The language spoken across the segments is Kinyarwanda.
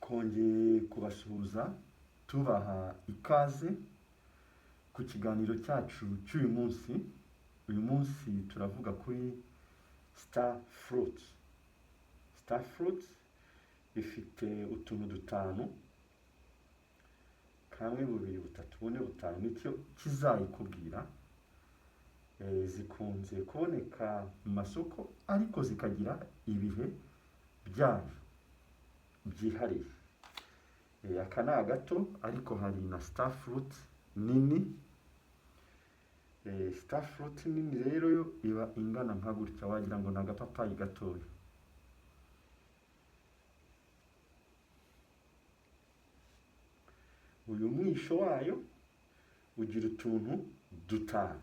twongeye kubasuhuza tubaha ikaze ku kiganiro cyacu cy'uyu munsi. Uyu munsi turavuga kuri star fruit. Star fruit ifite utuntu dutanu, kamwe, bubiri, butatu, bune, butanu, nicyo kizayikubwira. Zikunze kuboneka mu masoko ariko zikagira ibihe byayo byihariye. Aka ni agato ariko hari na star fruit nini. Star fruit nini rero yo iba ingana nka gutya, wagira ngo ni agapapayi gatoya. Uyu mwisho wayo ugira utuntu dutanu.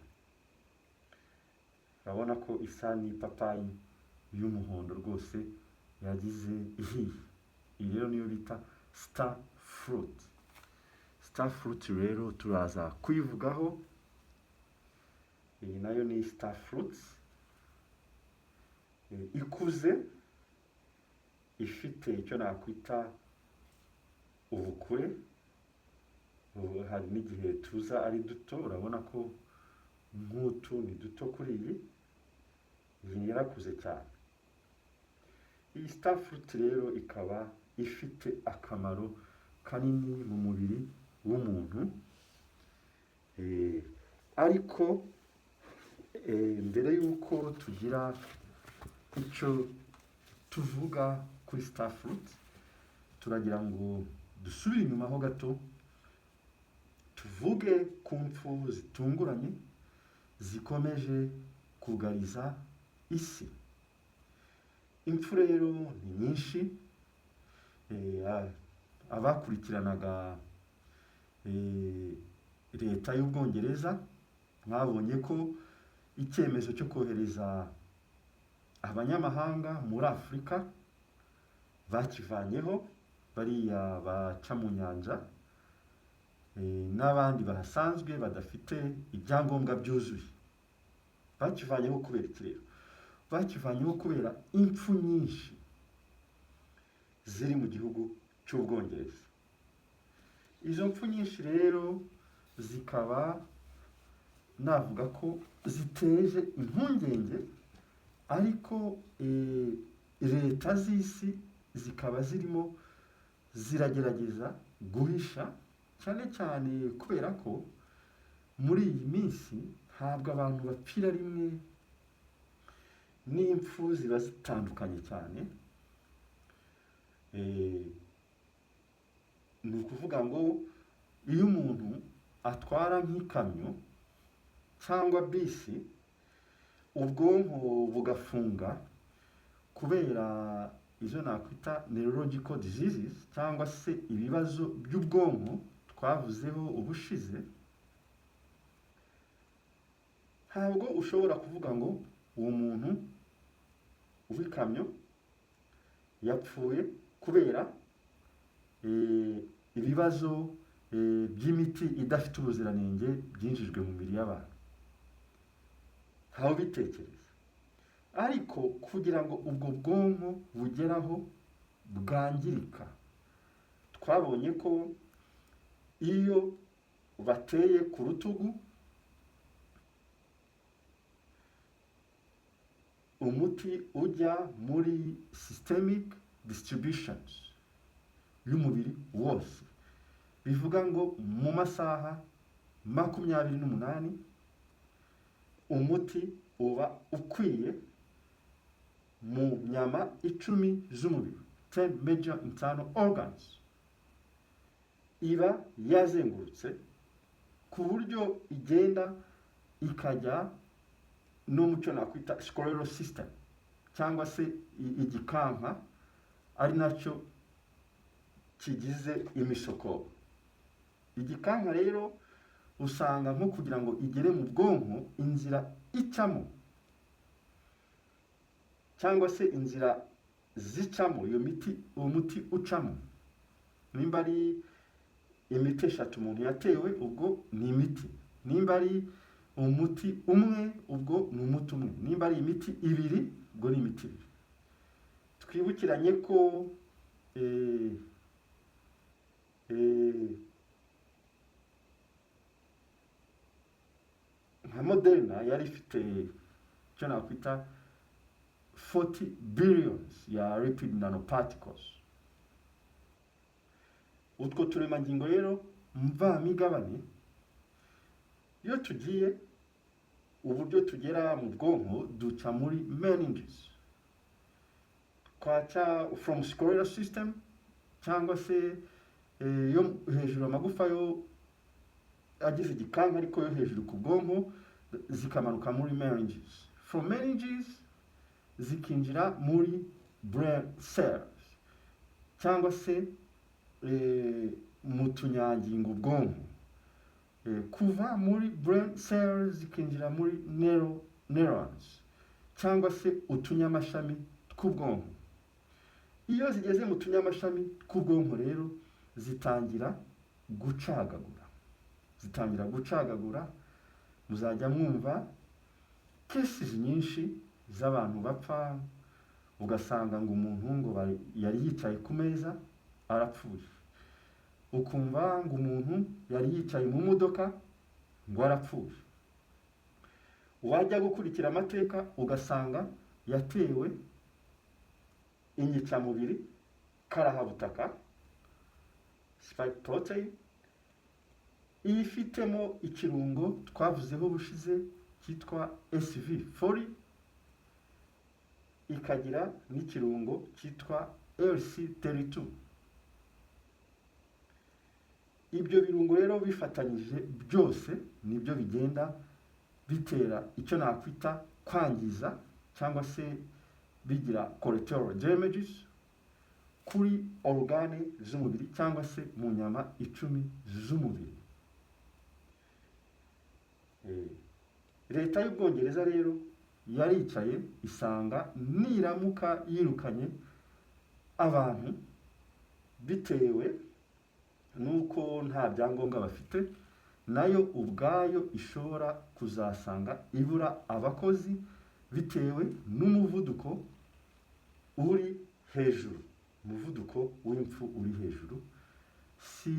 Urabona ko isa n'ipapayi y'umuhondo rwose yagize ihiye. Iyi rero niyo bita star fruit. Star fruit rero turaza kuyivugaho. Iyi nayo ni star fruit ikuze, ifite icyo nakwita ubukure. Hari n'igihe tuza ari duto, urabona ko nk'utu ni duto kuri iyi. Iyi yarakuze cyane. Iyi star fruit rero ikaba ifite akamaro kanini mu mubiri w'umuntu. Ariko mbere y'uko tugira icyo tuvuga kuri star fruit, turagira ngo dusubire inyuma ho gato, tuvuge ku mpfu zitunguranye zikomeje kugariza isi. Impfu rero ni nyinshi. Abakurikiranaga leta y'Ubwongereza mwabonye ko icyemezo cyo kohereza abanyamahanga muri Afurika bakivanyeho, bariya baca mu nyanja n'abandi bahasanzwe badafite ibyangombwa byuzuye. Bakivanyeho kubera iki rero? Bakivanyeho kubera impfu nyinshi ziri mu gihugu cy'Ubwongereza. Izo mpfu nyinshi rero zikaba navuga ko ziteje impungenge, ariko leta z'isi zikaba zirimo ziragerageza guhisha, cyane cyane kubera ko muri iyi minsi ntabwo abantu bapfira rimwe, n'impfu ziba zitandukanye cyane. Ni ukuvuga ngo iyo umuntu atwara nk'ikamyo cyangwa bisi, ubwonko bugafunga kubera izo nakwita neurological diseases cyangwa se ibibazo by'ubwonko twavuzeho ubushize, ntabwo ushobora kuvuga ngo uwo muntu w'ikamyo yapfuye kubera ibibazo by'imiti idafite ubuziranenge byinjijwe mu mibiri y'abantu. Ntawe ubitekereza. Ariko kugira ngo ubwo bwonko bugeraho bwangirika, twabonye ko iyo bateye ku rutugu, umuti ujya muri systemic distributions y'umubiri wose. Bivuga ngo mu masaha 28 umuti uba ukwiye mu nyama 10 z'umubiri, 10 major internal organs, iba yazengurutse ku buryo igenda ikajya no mu cyo nakwita scleral system cyangwa se igikanka, ari nacyo kigize imisokoro. Igikanka rero usanga nko kugira ngo igere mu bwonko, inzira icamo cyangwa se inzira zicamo iyo miti, uwo muti ucamo, nimba ari imiti 3 umuntu yatewe, ubwo ni imiti. Nimba ari umuti umwe, ubwo ni umuti umwe. Nimba ari imiti 2, ubwo ni imiti 2. Twibukiranye ko nka Moderna yari ifite icyo nakwita 40 billions ya lipid nanoparticles. Utwo turemangingo rero mvamigabane iyo tugiye uburyo tugera mu bwonko duca muri meninges, twaca from scleral system cyangwa se yo hejuru amagufa yo agize igikanka ariko yo hejuru ku bwonko zikamanuka muri meninges, from meninges zikinjira muri brain cells cyangwa se mu tunyangingo ubwonko, kuva muri brain cells zikinjira muri neurons cyangwa se utunyamashami tw'ubwonko. Iyo zigeze mu tunyamashami tw'ubwonko rero zitangira gucagagura, muzajya mwumva cases nyinshi z'abantu bapfa ugasanga ngo umuntu ngo yari yicaye ku meza arapfuye, ukumva ngo umuntu yari yicaye mu modoka ngo arapfuye, wajya gukurikira amateka ugasanga yatewe inyicamubiri karahabutaka spike protein ifitemo ikirungo twavuzeho bushize cyitwa SV40, ikagira n'ikirungo cyitwa LC32. Ibyo birungo rero bifatanyije byose nibyo bigenda bitera icyo nakwita kwangiza cyangwa se bigira collateral damages kuri organe z'umubiri cyangwa se mu nyama 10 z'umubiri. Leta y'Ubwongereza rero yaricaye isanga niramuka yirukanye abantu bitewe nuko nta byangombwa bafite, nayo ubwayo ishobora kuzasanga ibura abakozi bitewe n'umuvuduko uri hejuru, umuvuduko w'impfu uri hejuru. Si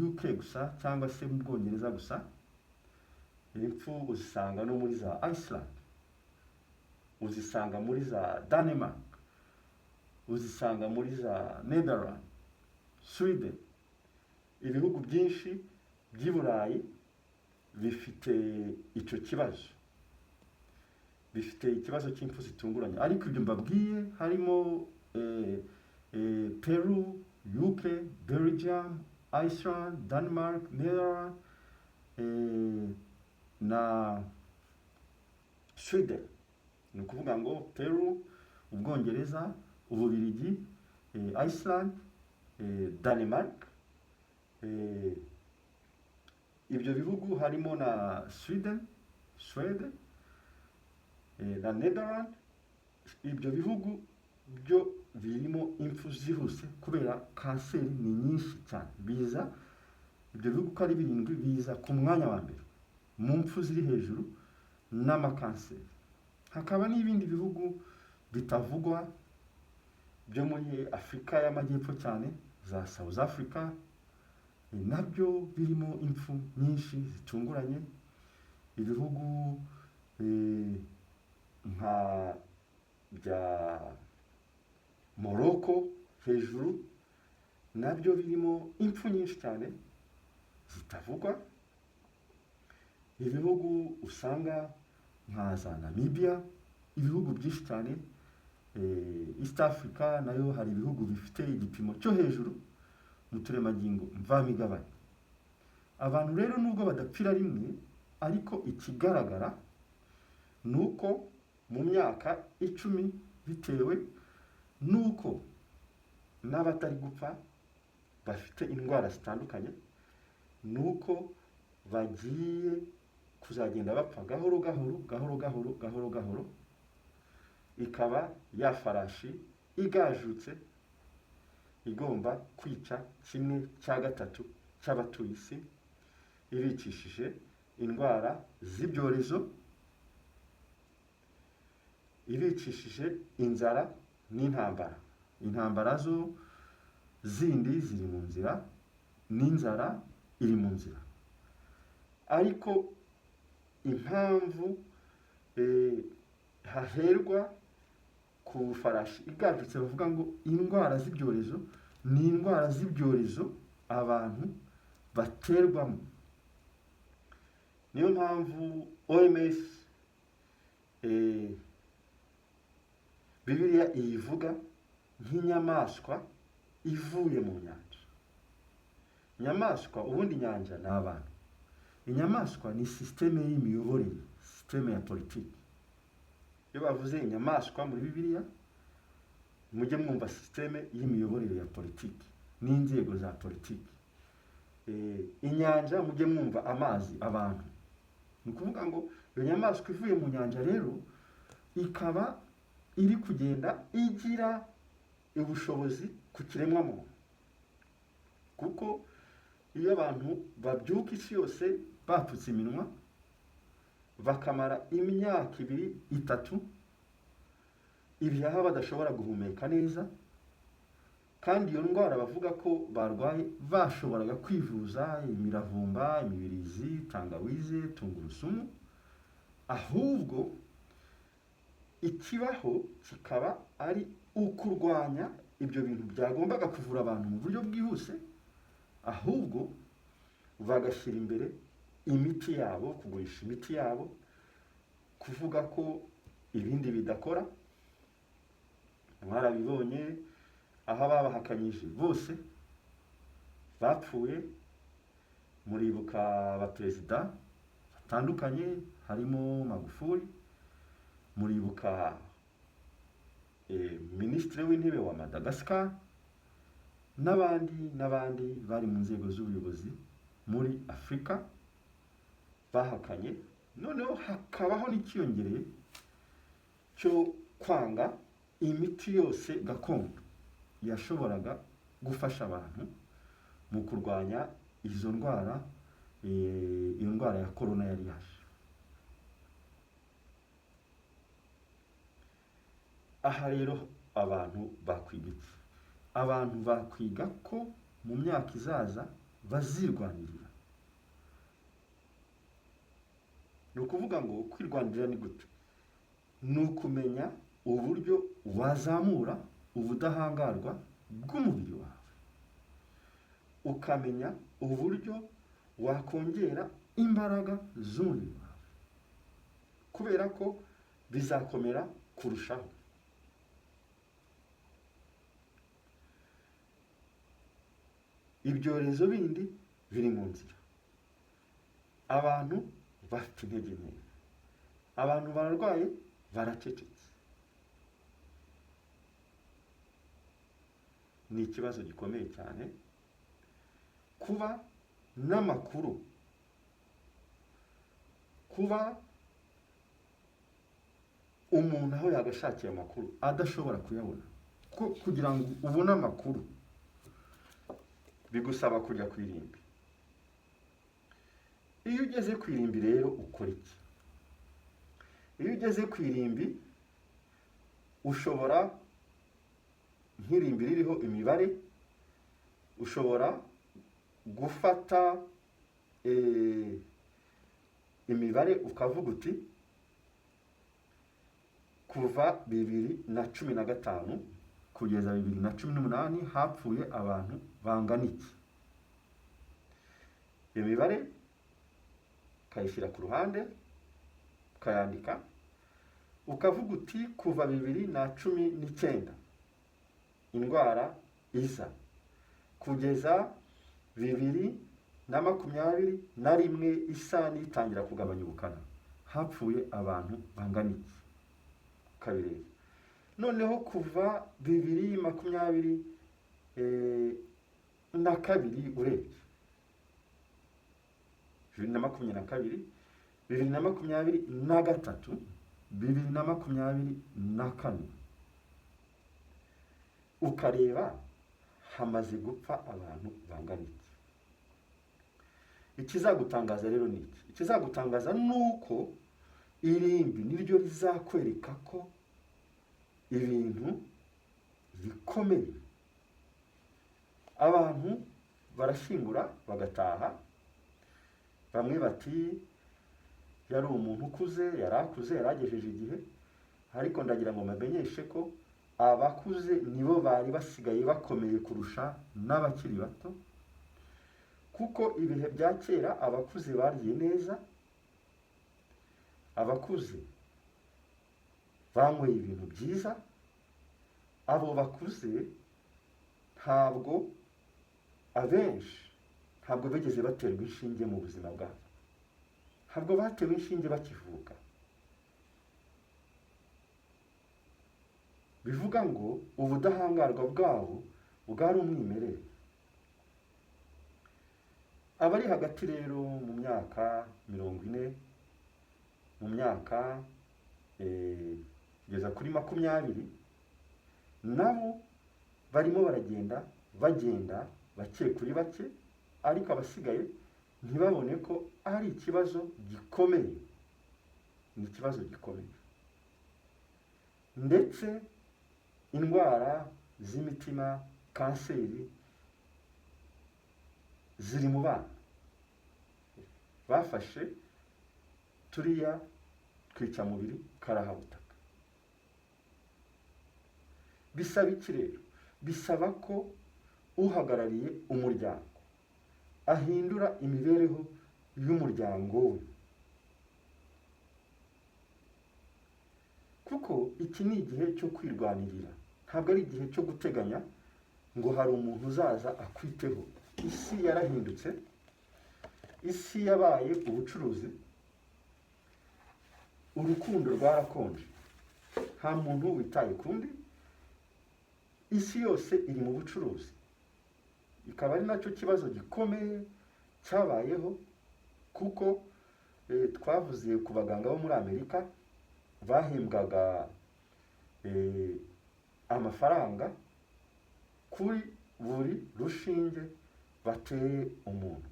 UK gusa cyangwa se mu Bwongereza gusa, impfu uzisanga no muri za Iceland, uzisanga muri za Denmark, uzisanga muri za Netherlands, Sweden. Ibihugu byinshi by'i Burayi bifite icyo kibazo, bifite ikibazo cy'impfu zitunguranye. Ariko ibyo mbabwiye harimo Peru, UK, Belgium, Iceland, Denmark, Netherlands na Sweden. Ni ukuvuga ngo Peru, Ubwongereza, Ububiligi, Iceland, Denmark, ibyo bihugu harimo na Sweden na Netherlands. Ibyo bihugu byo birimo impfu zihuse kubera kanseri ni nyinshi cyane, biza ibyo bihugu ko ari 7 biza ku mwanya wa mbere mu mpfu ziri hejuru n'amakanseri. Hakaba n'ibindi bihugu bitavugwa byo muri Afurika y'Amajyepfo cyane, za South Africa, nabyo birimo impfu nyinshi zitunguranye. Ibihugu nka bya Morocco hejuru nabyo birimo impfu nyinshi cyane zitavugwa. Ibihugu usanga nka za Namibia, ibihugu byinshi cyane. East Africa nayo hari ibihugu bifite igipimo cyo hejuru mu turemangingo mvamigabane. Abantu rero nubwo badapfira rimwe, ariko ikigaragara nuko mu myaka 10 bitewe nuko n'abatari gupfa bafite indwara zitandukanye, nuko bagiye kuzagenda bapfa gahoro gahoro, ikaba ya farashi igajutse igomba kwica 1/3 cy'abatuye isi, ibicishije indwara z'ibyorezo, ibicishije inzara n'intambara. Intambara zo zindi ziri mu nzira, n'inzara iri mu nzira, ariko impamvu haherwa ku farashi igandutse bavuga ngo indwara z'ibyorezo ni indwara z'ibyorezo abantu baterwamo. Niyo mpamvu OMS Bibiliya iyivuga nk'inyamaswa ivuye mu nyanja. Inyamaswa, ubundi inyanja ni abantu. Inyamaswa ni sisiteme y'imiyoborere, sisiteme ya politiki. Iyo bavuze inyamaswa muri Bibiliya, mujye mwumva sisiteme y'imiyoborere ya politiki n'inzego za politiki. Inyanja mujye mwumva amazi, abantu. Ni ukuvuga ngo iyo nyamaswa ivuye mu nyanja rero ikaba iri kugenda igira ubushobozi ku kiremwamuntu, kuko iyo abantu babyuka isi yose bapfutse iminwa bakamara imyaka 2-3 ibihaha badashobora guhumeka neza, kandi iyo ndwara bavuga ko barwaye bashoboraga kwivuza imiravumba, imibirizi, tangawize, tungurusumu, ahubwo ikibaho kikaba ari ukurwanya ibyo bintu byagombaga kuvura abantu mu buryo bwihuse, ahubwo bagashyira imbere imiti yabo, kugurisha imiti yabo, kuvuga ko ibindi bidakora. Mwarabibonye aho babahakanyije bose bapfuye. Muribuka abaperezida batandukanye harimo Magufuli, muribuka minisitiri w'intebe wa Madagascar n'abandi bari mu nzego z'ubuyobozi muri Afurika bahakanye. Noneho hakabaho n'ikiyongereye cyo kwanga imiti yose gakondo yashoboraga gufasha abantu mu kurwanya izo ndwara, iyo ndwara ya corona yari yaje. Aha rero abantu bakwiga iki? Abantu bakwiga ko mu myaka izaza bazirwanirira. Ni ukuvuga ngo kwirwanirira ni gute? Ni ukumenya uburyo wazamura ubudahangarwa bw'umubiri wawe, ukamenya uburyo wakongera imbaraga z'umubiri wawe, kubera ko bizakomera kurushaho. Ibyorezo bindi biri mu nzira, abantu bafite intege nke, abantu bararwaye baracecetse. Ni ikibazo gikomeye cyane kuba n'amakuru, kuba umuntu aho yagashakiye amakuru adashobora kuyabona. Kugira ngo ubone amakuru bigusaba kujya ku irimbi. Iyo ugeze ku irimbi rero ukora iki? Iyo ugeze ku irimbi ushobora, nk'irimbi ririho imibare, ushobora gufata imibare ukavuga uti kuva 2015 kugeza 2018 hapfuye abantu bangana iki. Iyo mibare ukayishyira ku ruhande ukayandika, ukavuga uti kuva 2019 indwara iza kugeza 2021 isa n'itangira kugabanya ubukana, hapfuye abantu bangana iki, ukabireba. Noneho kuva 2022 urebye 2022, 2023, 2024 ukareba hamaze gupfa abantu bangana iki. Ikizagutangaza rero ni iki? Ikizagutangaza nuko irimbi niryo rizakwereka ko ibintu bikomeye. Abantu barashyingura bagataha. Bamwe bati yari umuntu ukuze, yari akuze, yari agejeje igihe. Ariko ndagira ngo mbamenyeshe ko abakuze nibo bari basigaye bakomeye kurusha n'abakiri bato, kuko ibihe bya kera abakuze barye neza, abakuze banyweye ibintu byiza. Abo bakuze ntabwo abenshi ntabwo bigeze baterwa inshinge mu buzima bwabo, ntabwo batewe inshinge bakivuka. Bivuga ngo ubudahangarwa bwabo bwari umwimerere. Abari hagati rero mu myaka 40, mu myaka kugeza kuri 20, nabo barimo baragenda bagenda bake kuri bake, ariko abasigaye ntibabone ko ari ikibazo gikomeye. Ni ikibazo gikomeye. Ndetse indwara z'imitima, kanseri ziri mu bana. Bafashe turiya twica mubiri karahabutaka. Bisaba iki rero? Bisaba ko uhagarariye umuryango ahindura imibereho y'umuryango we, kuko iki ni igihe cyo kwirwanirira, ntabwo ari igihe cyo guteganya ngo hari umuntu uzaza akwiteho. Isi yarahindutse, isi yabaye ubucuruzi, urukundo rwarakonje, nta muntu witaye kundi, isi yose iri mu bucuruzi. Ikaba ari nacyo kibazo gikomeye cyabayeho, kuko twavuze ku baganga bo muri Amerika bahembwaga amafaranga kuri buri rushinge bateye umuntu.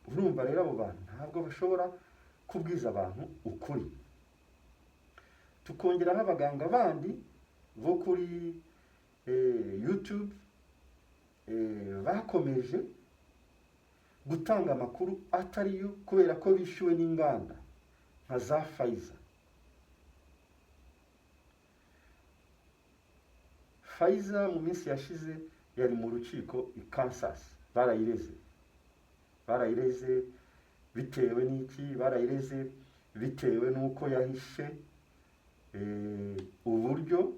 Urumva rero abo bantu ntabwo bashobora kubwiza abantu ukuri. Tukongeraho abaganga bandi bo kuri YouTube bakomeje gutanga amakuru atariyo, kubera ko bishyuwe n'inganda nka za Pfizer. Pfizer mu minsi yashize yari mu rukiko i Kansas. Barayireze bitewe n'iki? Barayireze bitewe n'uko yahishe uburyo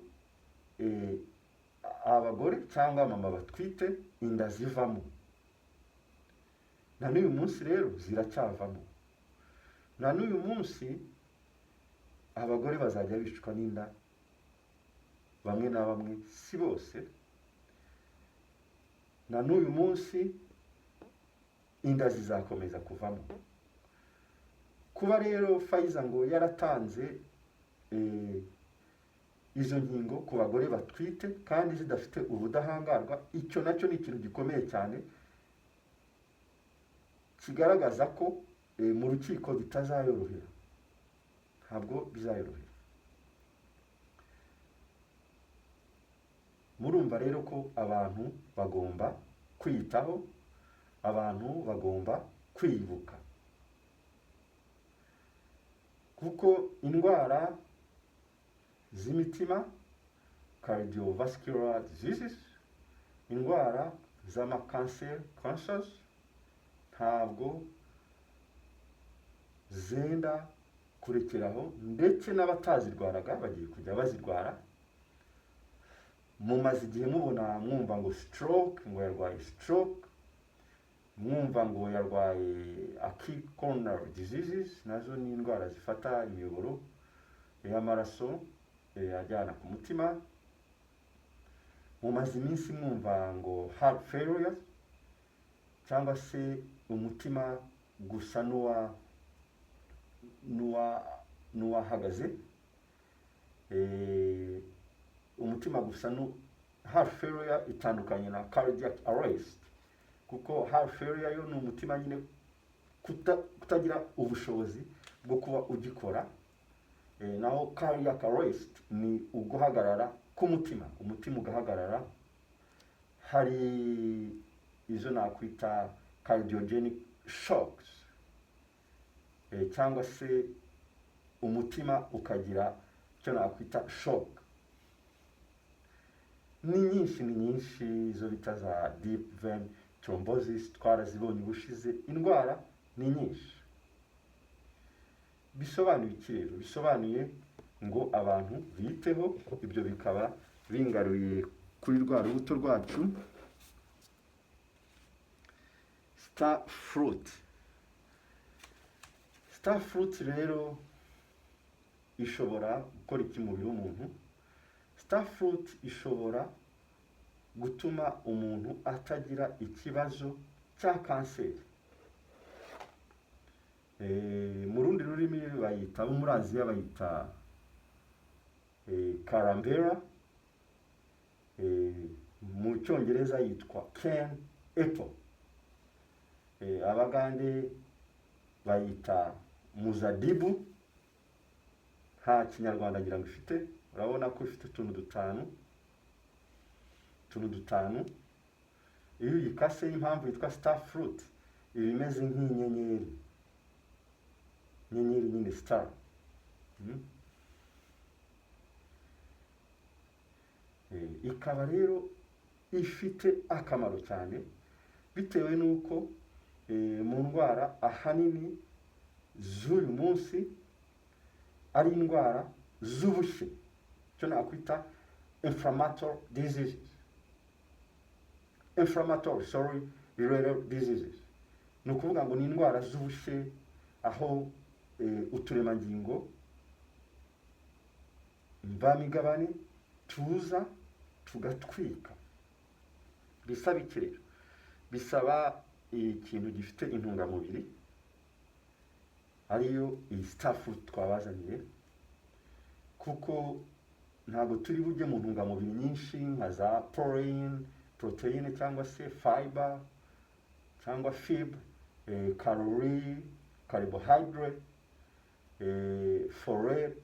abagore cyangwa mama batwite inda zivamo. Na n'uyu munsi rero ziracyavamo. Na n'uyu munsi abagore bazajya bicwa n'inda, bamwe na bamwe, si bose. Na n'uyu munsi inda zizakomeza kuvamo. Kuba rero Pfizer ngo yaratanze izo nkingo ku bagore batwite kandi zidafite ubudahangarwa, icyo nacyo ni ikintu gikomeye cyane, kigaragaza ko mu rukiko bitazayorohera. Ntabwo bizayorohera. Murumva rero ko abantu bagomba kwiyitaho, abantu bagomba kwibuka, kuko indwara z'imitima, cardiovascular diseases, indwara z'amakanseri, cancers, ntabwo zenda kurekeraho, ndetse n'abatazirwaraga bagiye kujya bazirwara. Mumaze igihe mubona mwumva ngo stroke, ngo yarwaye stroke, mwumva ngo yarwaye acute coronary diseases, nazo ni indwara zifata imiyoboro y'amaraso ajyana ku mutima. Mumaze iminsi mwumva ngo heart failure, cyangwa se umutima gusa n'uwahagaze. Umutima gusa heart failure itandukanye na cardiac arrest, kuko heart failure yo ni umutima nyine kutagira ubushobozi bwo kuba ugikora. Naho cardiac arrest ni uguhagarara k'umutima, umutima ugahagarara. Hari izo nakwita cardiogenic shocks, cyangwa se umutima ukagira icyo nakwita shock. Ni nyinshi izo bita za deep vein thrombosis twarazibonye ubushize. Indwara ni nyinshi. Bisobanuye iki rero? Bisobanuye ngo abantu biteho. Ibyo bikaba bingaruye kuri rwa rubuto rwacu star fruit. Star fruit rero ishobora gukora iki mu mubiri w'umuntu? Star fruit ishobora gutuma umuntu atagira ikibazo cya kanseri. Mu rundi rurimi bayita, muri Aziya bayita carambera, mu Cyongereza yitwa cane apple, Abagande bayita muzadibu. Nta Kinyarwanda ngira ngo ifite. Urabona ko ifite utuntu dutanu. Iyo uyikase, impamvu yitwa star fruit, iba imeze nk'inyenyeri. Inyenyeri nyine star. Ikaba rero ifite akamaro cyane bitewe n'uko mu ndwara ahanini z'uyu munsi ari indwara z'ubushye, icyo nakwita inflammatory renal diseases. Ni ukuvuga ngo ni indwara z'ubushye, aho uturemangingo mvamigabane tuza tugatwika. Bisaba iki rero? Bisaba ikintu gifite intungamubiri, ariyo iyi star fruit twabazaniye, kuko ntabwo turi bujye mu ntungamubiri nyinshi nka za protein cyangwa se fiber cyangwa fibre, calorie, carbohydrate, folate.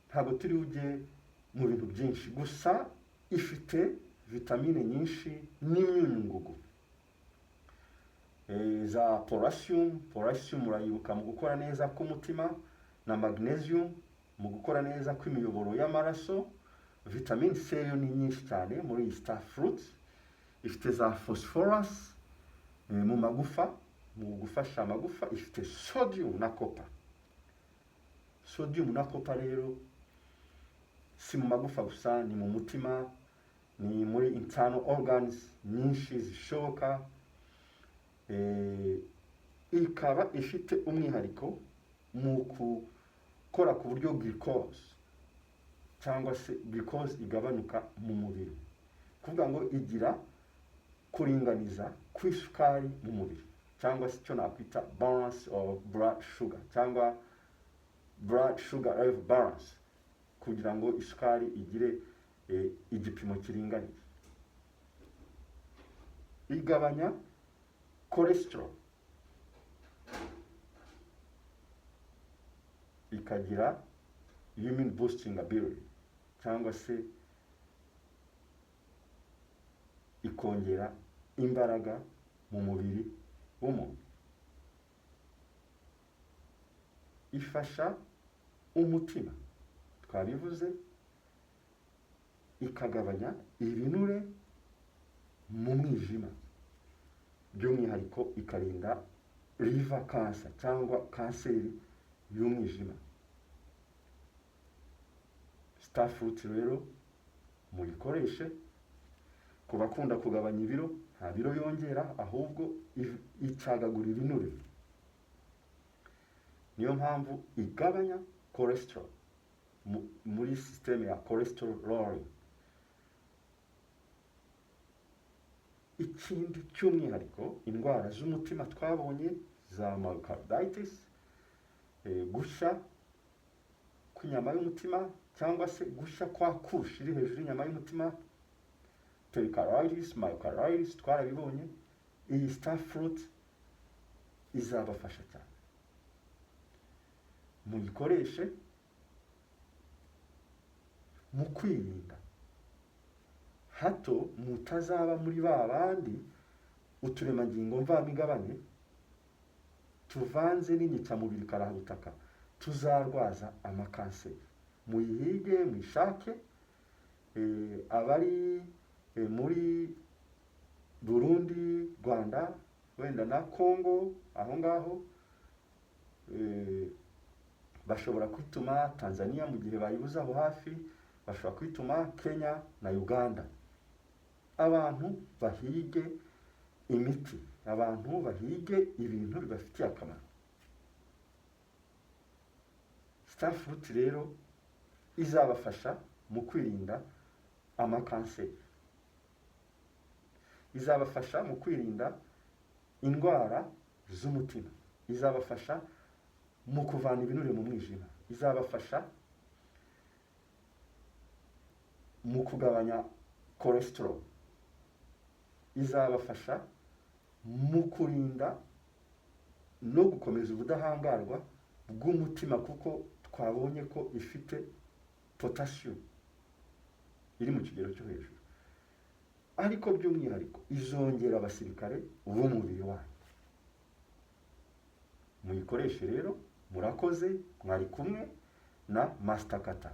Ntabwo turi bujye mu bintu byinshi, gusa ifite vitamine nyinshi n'imyunyungugu. Za potassium urayibuka mu gukora neza k'umutima, na magnesium mu gukora neza kw'imiyoboro y'amaraso. Vitamine C yo ni nyinshi cyane muri iyi star fruit. Ifite za phosphorus mu magufa, mu gufasha amagufa. Ifite sodium na copper. Sodium na copper rero si mu magufa gusa, ni mu mutima, ni muri internal organs nyinshi zishoboka. Ikaba ifite umwihariko mu gukora ku buryo glucose cyangwa se glucose igabanuka mu mubiri. Kuvuga ngo igira kuringaniza kw'isukari mu mubiri, cyangwa se icyo nakwita balance of blood sugar, cyangwa blood sugar level balance, kugira ngo isukari igire igipimo kiringaniye. Igabanya cholesterol, ikagira immune boosting ability, cyangwa se ikongera imbaraga mu mubiri w'umuntu. Ifasha umutima, twabivuze. Ikagabanya ibinure mu mwijima, by'umwihariko ikarinda liver cancer cyangwa kanseri y'umwijima. Star fruit rero muyikoreshe. Ku bakunda kugabanya ibiro, nta biro yongera, ahubwo icagagura ibinure. Niyo mpamvu igabanya cholesterol muri system ya cholesterol lowering. Ikindi cy'umwihariko, indwara z'umutima twabonye za myocarditis, gushya kw'inyama y'umutima cyangwa se gushya kwa kushi iri hejuru y'inyama y'umutima, pericarditis, myocarditis, twarabibonye. Iyi star fruit izabafasha cyane. Muyikoreshe mu kwirinda hato mutazaba muri ba bandi uturemangingo mvamigabane tuvanze n'inyicamubiri karabutaka tuzarwaza amakanseri. Muyihige, mwishake. Abari muri Burundi, Rwanda, wenda na Congo, aho ngaho bashobora kwituma Tanzania mu gihe bayibuze aho hafi, bashobora kwituma Kenya na Uganda. Abantu bahige imiti, abantu bahige ibintu bibafitiye akamaro. Starfruit rero izabafasha mu kwirinda amakanseri, izabafasha mu kwirinda indwara z'umutima, izabafasha mu kuvana ibinure mu mwijima, izabafasha mu kugabanya cholesterol, izabafasha mu kurinda no gukomeza ubudahangarwa bw'umutima, kuko twabonye ko ifite potassium iri mu kigero cyo hejuru. Ariko by'umwihariko izongera abasirikare b'umubiri wanyu. Muyikoreshe rero. Murakoze. Mwari kumwe na Master Kata.